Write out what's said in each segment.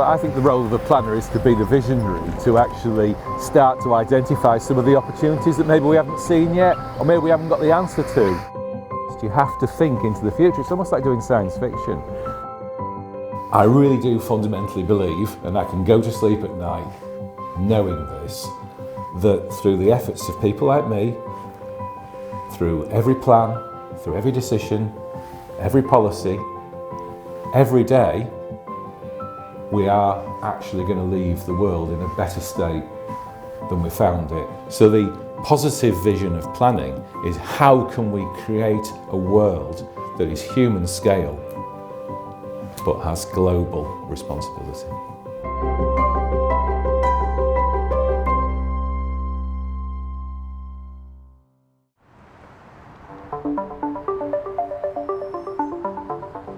I think the role of the planner is to be the visionary, to actually start to identify some of the opportunities that maybe we haven't seen yet, or maybe we haven't got the answer to. You have to think into the future. It's almost like doing science fiction. I really do fundamentally believe, and I can go to sleep at night knowing this, that through the efforts of people like me, through every plan, through every decision, every policy, every day, we are actually going to leave the world in a better state than we found it. So the positive vision of planning is how can we create a world that is human scale but has global responsibility.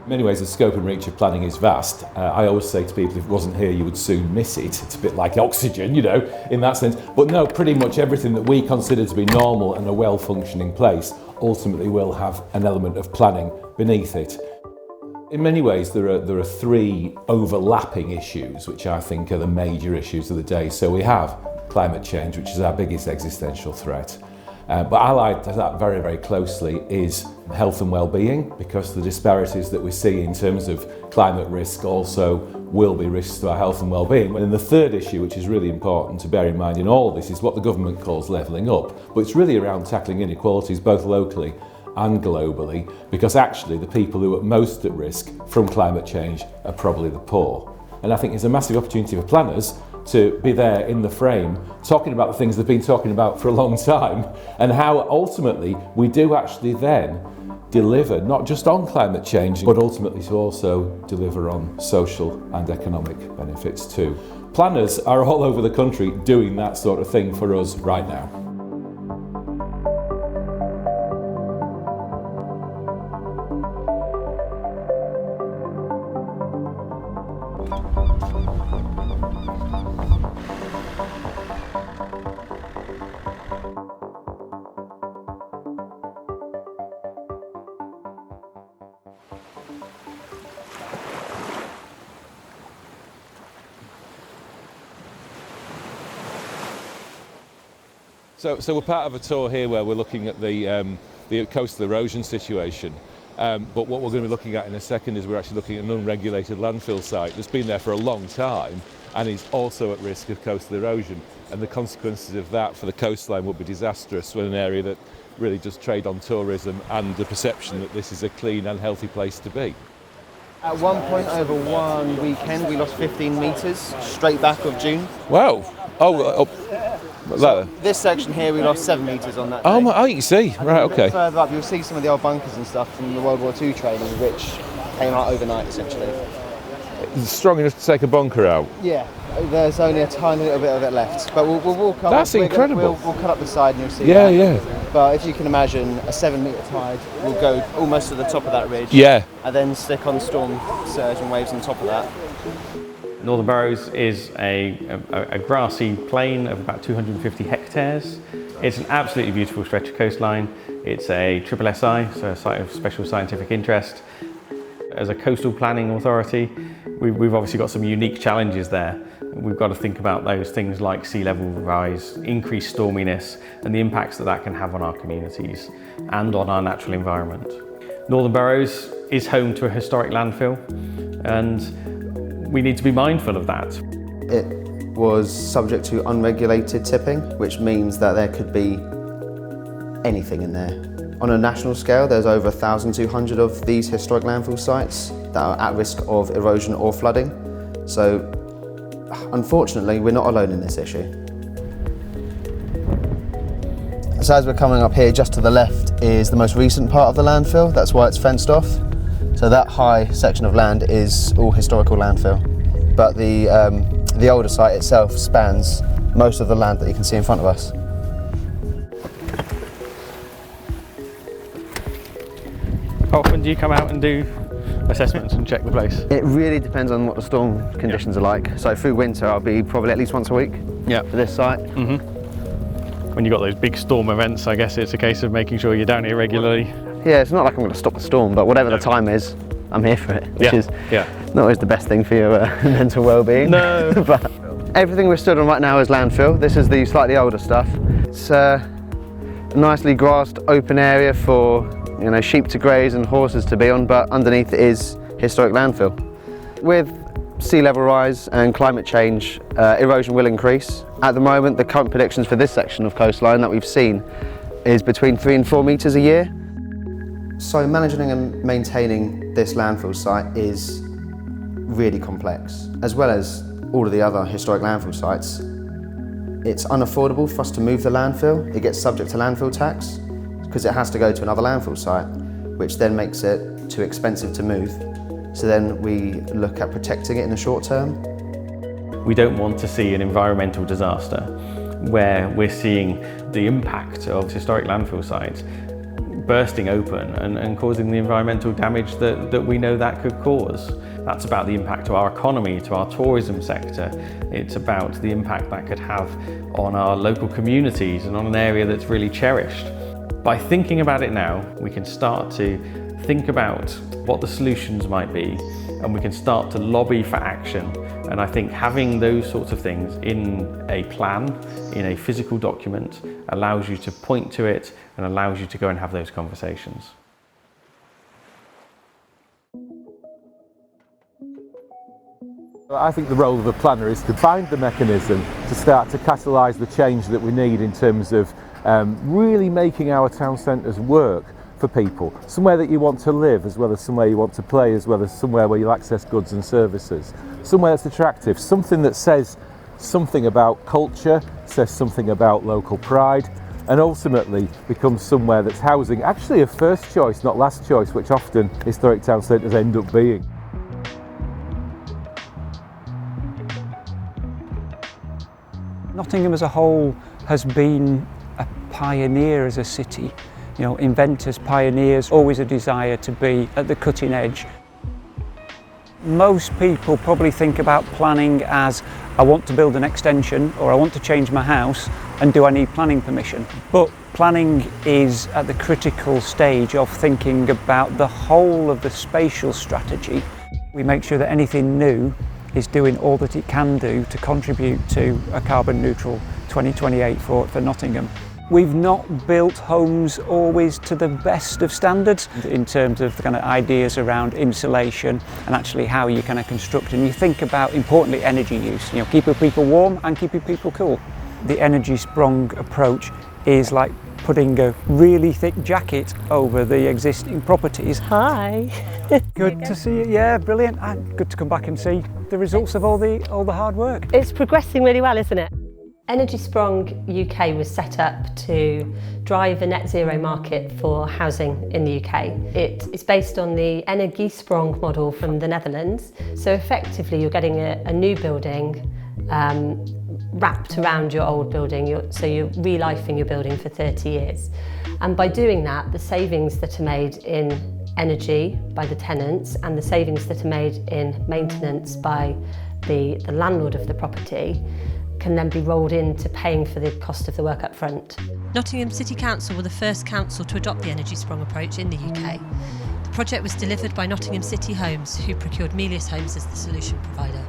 In many ways, the scope and reach of planning is vast. I always say to people, if it wasn't here, you would soon miss it. It's a bit like oxygen, you know, in that sense. But no, pretty much everything that we consider to be normal and a well-functioning place ultimately will have an element of planning beneath it. In many ways, there are three overlapping issues, which I think are the major issues of the day. So we have climate change, which is our biggest existential threat. But allied to that very, very closely is health and well-being, because the disparities that we see in terms of climate risk also will be risks to our health and well-being. And then the third issue, which is really important to bear in mind in all of this, is what the government calls levelling up. But it's really around tackling inequalities both locally and globally, because actually the people who are most at risk from climate change are probably the poor. And I think it's a massive opportunity for planners to be there in the frame, talking about the things they've been talking about for a long time, and how ultimately we do actually then deliver not just on climate change, but ultimately to also deliver on social and economic benefits too. Planners are all over the country doing that sort of thing for us right now. So we're part of a tour here where we're looking at the coastal erosion situation. But what we're going to be looking at in a second is we're actually looking at an unregulated landfill site that's been there for a long time and is also at risk of coastal erosion. And the consequences of that for the coastline would be disastrous for an area that really does trade on tourism and the perception that this is a clean and healthy place to be. At one point over one weekend, we lost 15 metres straight back of June. Wow. So this section here, we lost 7 metres on that day. Oh, you can see. Right, okay. Further up, you'll see some of the old bunkers and stuff from the World War II training, which came out overnight, essentially. It's strong enough to take a bunker out? Yeah, there's only a tiny little bit of it left. But we'll walk up. That's incredible. We'll cut up the side and you'll see that. Yeah. But if you can imagine, a 7 metre tide will go almost to the top of that ridge. Yeah. And then stick on storm surge and waves on top of that. Northern Burrows is a grassy plain of about 250 hectares. It's an absolutely beautiful stretch of coastline. It's a SSSI, so a Site of Special Scientific Interest. As a coastal planning authority, we've obviously got some unique challenges there. We've got to think about those things like sea level rise, increased storminess, and the impacts that can have on our communities and on our natural environment. Northern Burrows is home to a historic landfill, and we need to be mindful of that. It was subject to unregulated tipping, which means that there could be anything in there. On a national scale, there's over 1,200 of these historic landfill sites that are at risk of erosion or flooding. So, unfortunately, we're not alone in this issue. So as we're coming up here, just to the left is the most recent part of the landfill. That's why it's fenced off. So that high section of land is all historical landfill. But the older site itself spans most of the land that you can see in front of us. How often do you come out and do assessments and check the place? It really depends on what the storm conditions are like. So through winter, I'll be probably at least once a week for this site. When you've got those big storm events, I guess it's a case of making sure you're down here regularly. Yeah, it's not like I'm going to stop the storm, but whatever the time is, I'm here for it, which is yeah. not always the best thing for your mental well-being. No. But everything we're stood on right now is landfill. This is the slightly older stuff. It's a nicely grassed open area for sheep to graze and horses to be on, but underneath it is historic landfill. With sea level rise and climate change, erosion will increase. At the moment, the current predictions for this section of coastline that we've seen is between 3 and 4 metres a year. So managing and maintaining this landfill site is really complex, as well as all of the other historic landfill sites. It's unaffordable for us to move the landfill. It gets subject to landfill tax because it has to go to another landfill site, which then makes it too expensive to move. So then we look at protecting it in the short term. We don't want to see an environmental disaster where we're seeing the impact of historic landfill sites bursting open and causing the environmental damage that we know that could cause. That's about the impact to our economy, to our tourism sector. It's about the impact that could have on our local communities and on an area that's really cherished. By thinking about it now, we can start to think about what the solutions might be, and we can start to lobby for action. And I think having those sorts of things in a plan, in a physical document, allows you to point to it and allows you to go and have those conversations. I think the role of a planner is to find the mechanism to start to catalyse the change that we need in terms of really making our town centres work for people. Somewhere that you want to live, as well as somewhere you want to play, as well as somewhere where you'll access goods and services. Somewhere that's attractive, something that says something about culture, says something about local pride, and ultimately becomes somewhere that's housing, actually a first choice, not last choice, which often historic town centres end up being. Nottingham as a whole has been a pioneer as a city. Inventors, pioneers, always a desire to be at the cutting edge. Most people probably think about planning as, I want to build an extension or I want to change my house, and do I need planning permission? But planning is at the critical stage of thinking about the whole of the spatial strategy. We make sure that anything new is doing all that it can do to contribute to a carbon neutral 2028 for Nottingham. We've not built homes always to the best of standards in terms of the kind of ideas around insulation and actually how you kind of construct, and you think about, importantly, energy use, keeping people warm and keeping people cool. The energy sprung approach is like putting a really thick jacket over the existing properties. Hi. Good to see you. Yeah, brilliant. And good to come back and see the results of all the hard work. It's progressing really well, isn't it? Energy Sprung UK was set up to drive a net zero market for housing in the UK. It's based on the Energiesprong model from the Netherlands. So effectively you're getting a new building wrapped around your old building, so you're relifing your building for 30 years. And by doing that, the savings that are made in energy by the tenants and the savings that are made in maintenance by the landlord of the property can then be rolled into paying for the cost of the work up front. Nottingham City Council were the first council to adopt the Energy Sprong approach in the UK. The project was delivered by Nottingham City Homes, who procured Melius Homes as the solution provider.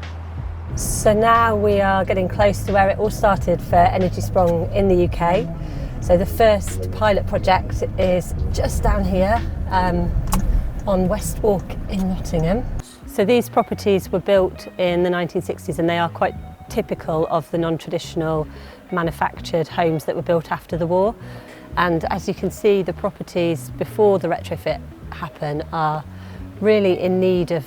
So now we are getting close to where it all started for Energy Sprong in the UK. So the first pilot project is just down here on West Walk in Nottingham. So these properties were built in the 1960s, and they are quite typical of the non-traditional manufactured homes that were built after the war. And as you can see, the properties before the retrofit happen are really in need of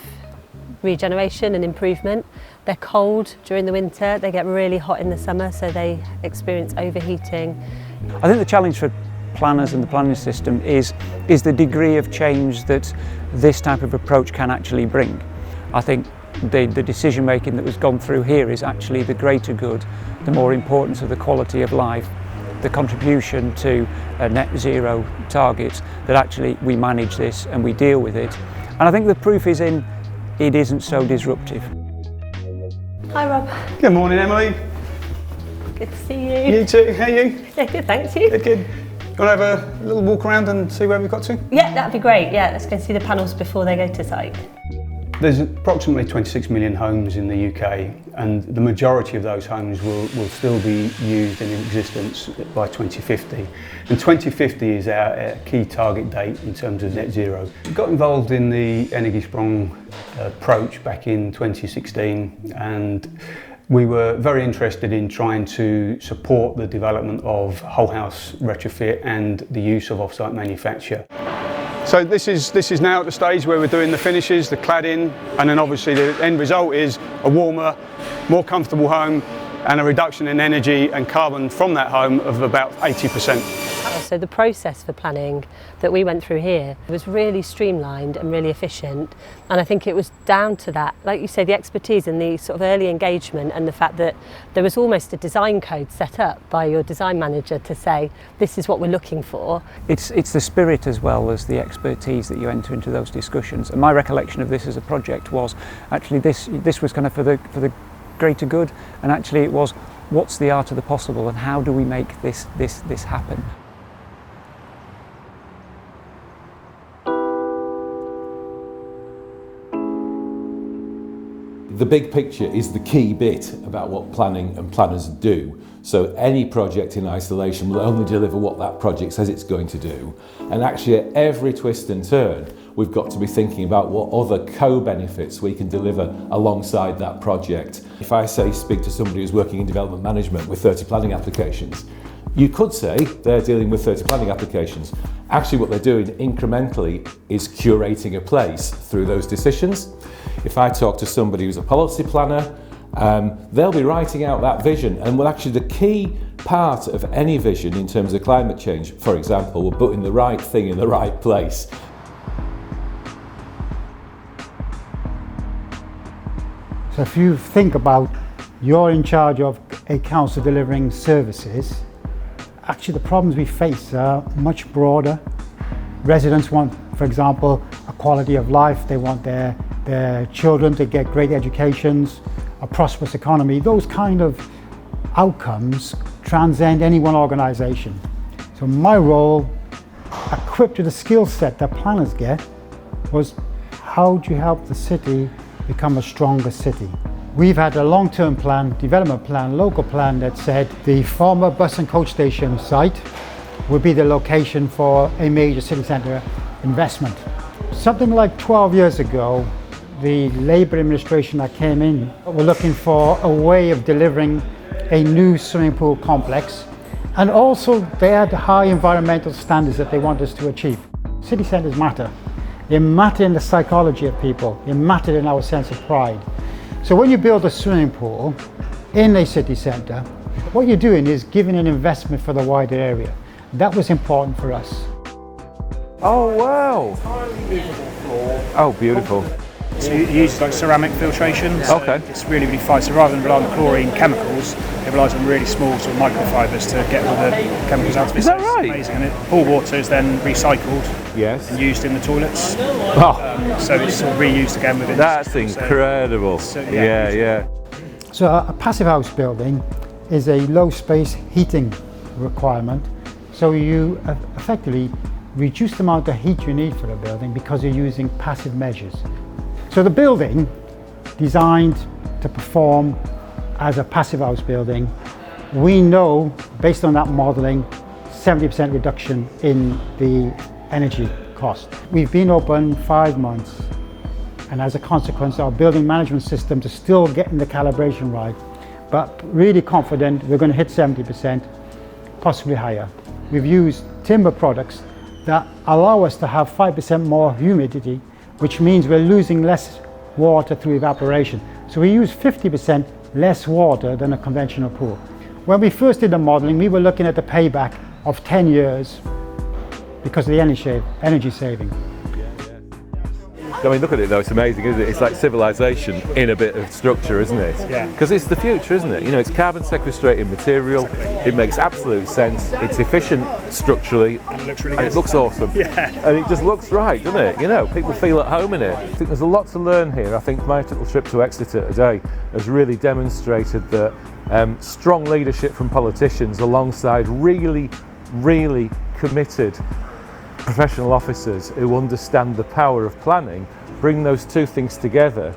regeneration and improvement. They're cold during the winter, they get really hot in the summer, so they experience overheating. I think the challenge for planners and the planning system is the degree of change that this type of approach can actually bring. I think the decision making that was gone through here is actually the greater good, the more importance of the quality of life, the contribution to a net zero target, that actually we manage this and we deal with it. And I think the proof is in it isn't so disruptive. Hi Rob. Good morning, Emily. Good to see you. You too, how are you? Yeah, good, thanks. You? Good. You want to have a little walk around and see where we've got to? Yeah, that'd be great. Yeah, let's go and see the panels before they go to site. There's approximately 26 million homes in the UK, and the majority of those homes will still be used in existence by 2050. And 2050 is our key target date in terms of net zero. We got involved in the Energiesprong approach back in 2016, and we were very interested in trying to support the development of whole house retrofit and the use of off-site manufacture. So this is now at the stage where we're doing the finishes, the cladding, and then obviously the end result is a warmer, more comfortable home and a reduction in energy and carbon from that home of about 80%. So the process for planning that we went through here was really streamlined and really efficient, and I think it was down to that, like you say, the expertise and the sort of early engagement, and the fact that there was almost a design code set up by your design manager to say this is what we're looking for. It's the spirit as well as the expertise that you enter into those discussions. And my recollection of this as a project was actually this was kind of for the greater good, and actually it was what's the art of the possible and how do we make this happen. The big picture is the key bit about what planning and planners do. So any project in isolation will only deliver what that project says it's going to do. And actually at every twist and turn, we've got to be thinking about what other co-benefits we can deliver alongside that project. If I say speak to somebody who's working in development management with 30 planning applications, you could say they're dealing with 30 planning applications. Actually what they're doing incrementally is curating a place through those decisions. If I talk to somebody who's a policy planner, they'll be writing out that vision, and well, actually the key part of any vision in terms of climate change, for example, we're putting the right thing in the right place. So if you think about you're in charge of a council delivering services, actually the problems we face are much broader. Residents want, for example, a quality of life, they want their children to get great educations, a prosperous economy. Those kind of outcomes transcend any one organisation. So my role, equipped with the skill set that planners get, was how do you help the city become a stronger city? We've had a long-term plan, development plan, local plan that said the former bus and coach station site would be the location for a major city centre investment. Something like 12 years ago, the Labour administration that came in were looking for a way of delivering a new swimming pool complex, and also they had high environmental standards that they want us to achieve. City centres matter. They matter in the psychology of people. They matter in our sense of pride. So when you build a swimming pool in a city centre, what you're doing is giving an investment for the wider area. That was important for us. Oh wow! Oh, beautiful. So you use like ceramic filtration. So okay. It's really, really fine. So rather than rely on chlorine chemicals, it relies on really small sort of microfibers to get all the chemicals out of it. Is that right? It's amazing. And pool water is then recycled. Yes. And used in the toilets. Oh. So it's sort of reused again within. That's incredible. So, yeah. So a passive house building is a low space heating requirement. So you effectively reduce the amount of heat you need for a building because you're using passive measures. So the building, designed to perform as a passive house building, we know, based on that modelling, 70% reduction in the energy cost. We've been open 5 months, and as a consequence, our building management systems are still getting the calibration right, but really confident we're going to hit 70%, possibly higher. We've used timber products that allow us to have 5% more humidity, which means we're losing less water through evaporation. So we use 50% less water than a conventional pool. When we first did the modelling, we were looking at the payback of 10 years because of the energy saving. I mean, look at it though, it's amazing, isn't it? It's like civilization in a bit of structure, isn't it? Yeah. Because it's the future, isn't it? You know, it's carbon sequestrating material, it makes absolute sense, it's efficient structurally, And it looks really and good. it looks awesome. Yeah. And it just looks right, doesn't it? You know, people feel at home in it. I think there's a lot to learn here. I think my little trip to Exeter today has really demonstrated that strong leadership from politicians alongside really really committed professional officers who understand the power of planning bring those two things together,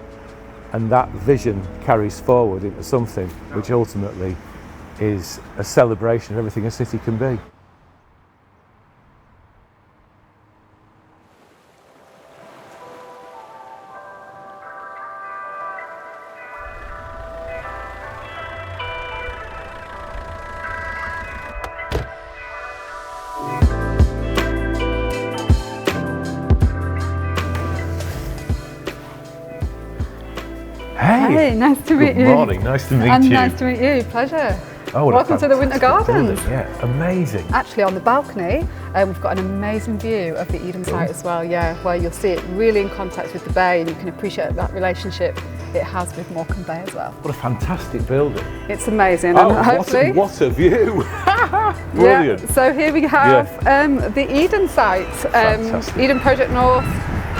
and that vision carries forward into something which ultimately is a celebration of everything a city can be. Hey, nice to meet you. Good morning, nice to meet and you. Nice to meet you, pleasure. Oh, welcome to the Winter Gardens. Building. Yeah, amazing. Actually, on the balcony, we've got an amazing view of the Eden site as well, yeah, where you'll see it really in contact with the bay, and you can appreciate that relationship it has with Morecambe Bay as well. What a fantastic building. It's amazing, Oh, and hopefully... what a view. Brilliant. Yeah, so here we have the Eden site, Eden Project North.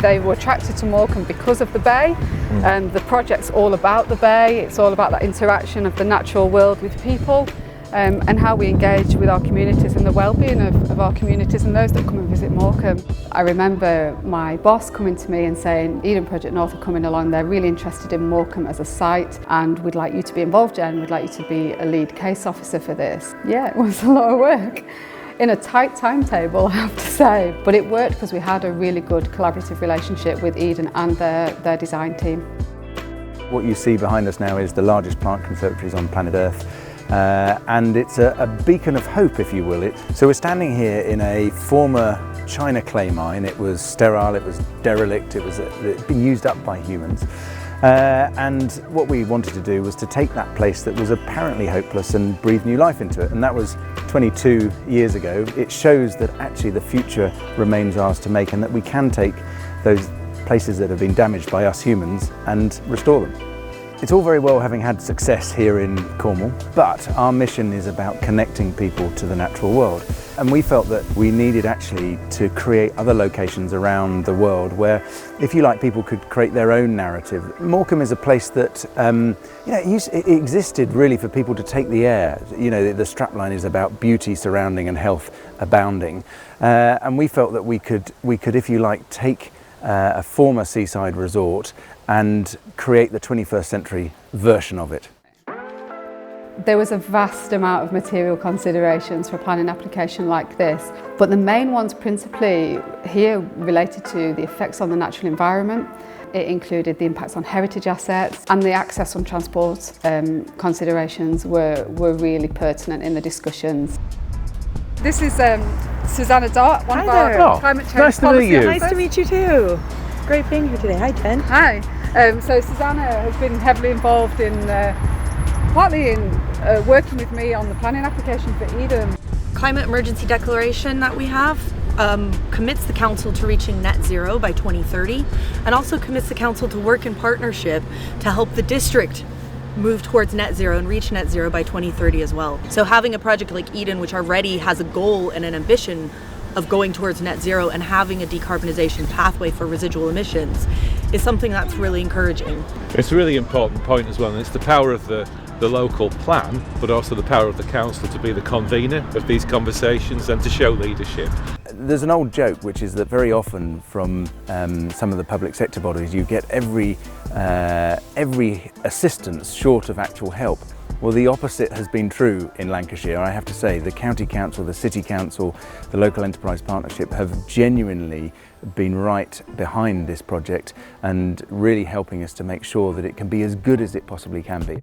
They were attracted to Morecambe because of the bay. The project's all about the bay. It's all about that interaction of the natural world with people, and how we engage with our communities and the well-being of our communities and those that come and visit Morecambe. I remember my boss coming to me and saying, Eden Project North are coming along, they're really interested in Morecambe as a site, and we'd like you to be involved, Jen, we'd like you to be a lead case officer for this. Yeah, it was a lot of work. In a tight timetable, I have to say, but it worked because we had a really good collaborative relationship with Eden and their design team. What you see behind us now is the largest plant conservatories on planet Earth, and it's a beacon of hope, if you will. So we're standing here in a former China clay mine. It was sterile, it was derelict, it'd been used up by humans. And what we wanted to do was to take that place that was apparently hopeless and breathe new life into it, and that was 22 years ago. It shows that actually the future remains ours to make, and that we can take those places that have been damaged by us humans and restore them. It's all very well having had success here in Cornwall, but our mission is about connecting people to the natural world. And we felt that we needed actually to create other locations around the world where, if you like, people could create their own narrative. Morecambe is a place that, it existed really for people to take the air. You know, the strapline is about beauty surrounding and health abounding. And we felt that we could, if you like, take a former seaside resort and create the 21st century version of it. There was a vast amount of material considerations for a planning application like this, but the main ones principally here related to the effects on the natural environment. It included the impacts on heritage assets, and the access on transport considerations were really pertinent in the discussions. This is Susanna Dart, one of our climate change nice to meet you. Nice to meet you too. Great being here today. Hi, Jen. Hi. So Susanna has been heavily involved in, partly in working with me on the planning application for Eden. Climate emergency declaration that we have commits the council to reaching net zero by 2030, and also commits the council to work in partnership to help the district move towards net zero and reach net zero by 2030 as well. So having a project like Eden, which already has a goal and an ambition of going towards net zero and having a decarbonisation pathway for residual emissions, is something that's really encouraging. It's a really important point as well, and it's the power of the local plan, but also the power of the council to be the convener of these conversations and to show leadership. There's an old joke, which is that very often from some of the public sector bodies, you get every assistance short of actual help. Well, the opposite has been true in Lancashire. I have to say, the county council, the city council, the local enterprise partnership have genuinely been right behind this project and really helping us to make sure that it can be as good as it possibly can be.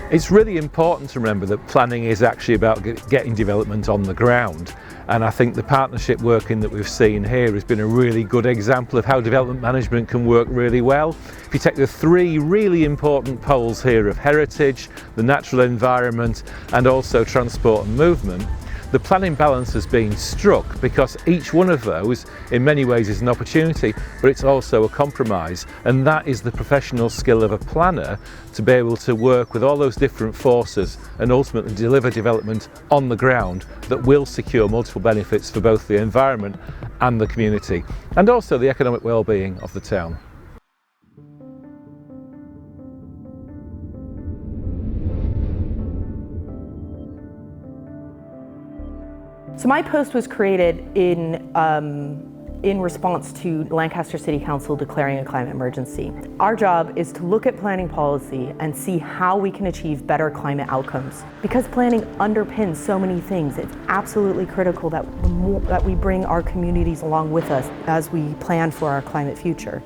It's really important to remember that planning is actually about getting development on the ground, and I think the partnership working that we've seen here has been a really good example of how development management can work really well. If you take the three really important poles here of heritage, the natural environment and also transport and movement, the planning balance has been struck because each one of those in many ways is an opportunity, but it's also a compromise, and that is the professional skill of a planner to be able to work with all those different forces and ultimately deliver development on the ground that will secure multiple benefits for both the environment and the community, and also the economic well-being of the town. So my post was created in response to Lancaster City Council declaring a climate emergency. Our job is to look at planning policy and see how we can achieve better climate outcomes. Because planning underpins so many things, it's absolutely critical that we bring our communities along with us as we plan for our climate future.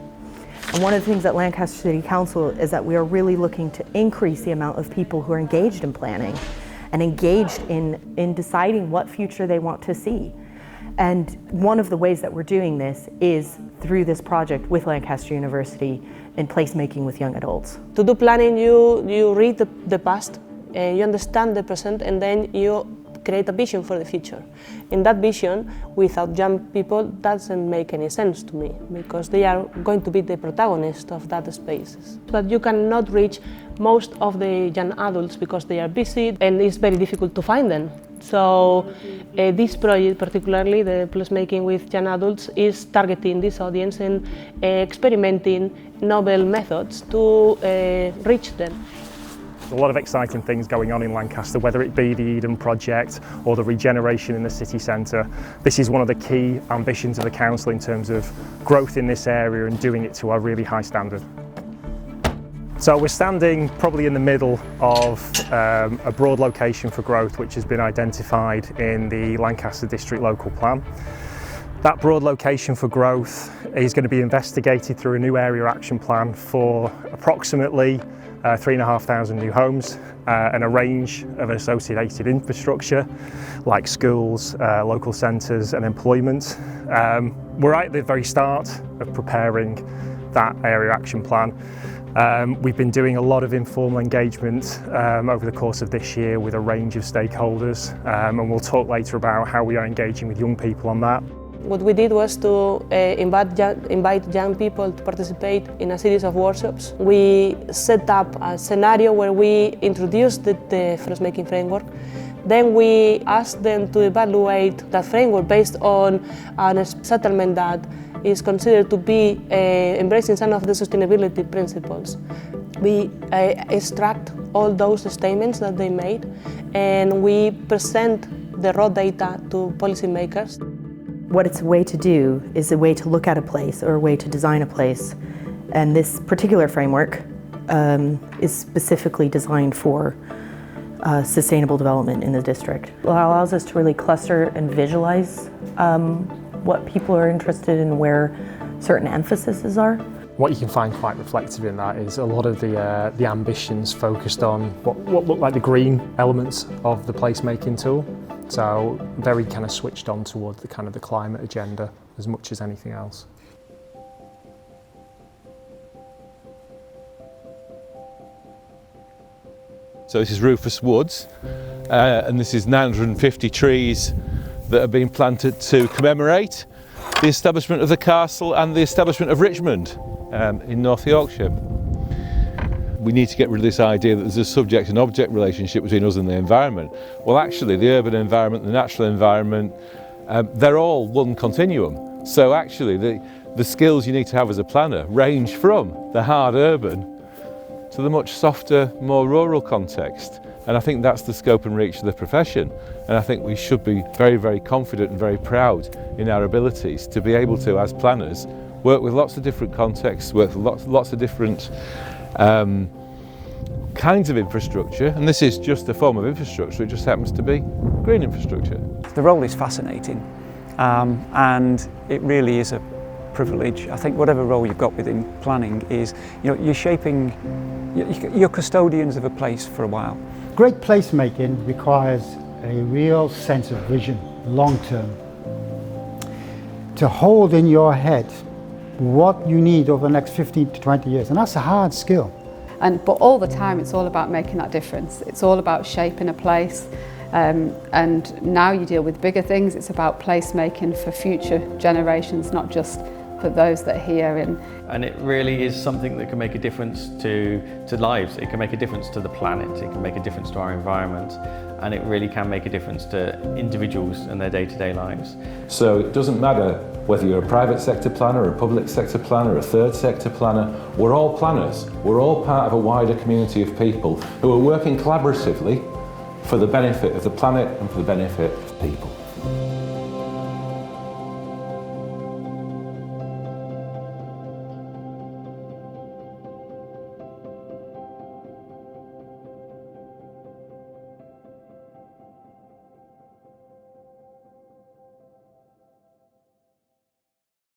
And one of the things at Lancaster City Council is that we are really looking to increase the amount of people who are engaged in planning and engaged in deciding what future they want to see. And one of the ways that we're doing this is through this project with Lancaster University in placemaking with young adults. To do planning, you read the past, you understand the present, and then you create a vision for the future. In that vision, without young people, doesn't make any sense to me, because they are going to be the protagonists of that space. But you cannot reach most of the young adults because they are busy and it's very difficult to find them. So this project, particularly the placemaking with young adults, is targeting this audience and experimenting novel methods to reach them. A lot of exciting things going on in Lancaster, whether it be the Eden project or the regeneration in the city centre. This is one of the key ambitions of the council in terms of growth in this area and doing it to a really high standard. So we're standing probably in the middle of a broad location for growth which has been identified in the Lancaster District Local Plan. That broad location for growth is going to be investigated through a new area action plan for approximately 3,500 new homes and a range of associated infrastructure like schools, local centres and employment. We're right at the very start of preparing that area action plan. We've been doing a lot of informal engagement over the course of this year with a range of stakeholders, and we'll talk later about how we are engaging with young people on that. What we did was to invite young people to participate in a series of workshops. We set up a scenario where we introduced the placemaking framework. Then we asked them to evaluate that framework based on a settlement that is considered to be embracing some of the sustainability principles. We extract all those statements that they made and we present the raw data to policymakers. What it's a way to do is a way to look at a place or a way to design a place. And this particular framework is specifically designed for sustainable development in the district. It allows us to really cluster and visualize what people are interested in, where certain emphases are. What you can find quite reflective in that is a lot of the ambitions focused on what look like the green elements of the placemaking tool. So very kind of switched on towards the kind of the climate agenda as much as anything else. So this is Rufus Woods, and this is 950 trees that have been planted to commemorate the establishment of the castle and the establishment of Richmond in North Yorkshire. We need to get rid of this idea that there's a subject and object relationship between us and the environment. Well, actually, the urban environment, the natural environment, they're all one continuum. So actually, the skills you need to have as a planner range from the hard urban to the much softer, more rural context. And I think that's the scope and reach of the profession. And I think we should be very, very confident and very proud in our abilities to be able to, as planners, work with lots of different contexts, work with lots of different kinds of infrastructure, and this is just a form of infrastructure, it just happens to be green infrastructure. The role is fascinating and it really is a privilege. I think whatever role you've got within planning is, you're shaping, you're custodians of a place for a while. Great placemaking requires a real sense of vision, long term. To hold in your head what you need over the next 15 to 20 years, and that's a hard skill. But all the time it's all about making that difference. It's all about shaping a place, and now you deal with bigger things. It's about placemaking for future generations, not just for those that are here. And it really is something that can make a difference to lives. It can make a difference to the planet, it can make a difference to our environment, and it really can make a difference to individuals and their day-to-day lives. So it doesn't matter whether you're a private sector planner, a public sector planner, a third sector planner, we're all planners. We're all part of a wider community of people who are working collaboratively for the benefit of the planet and for the benefit of people.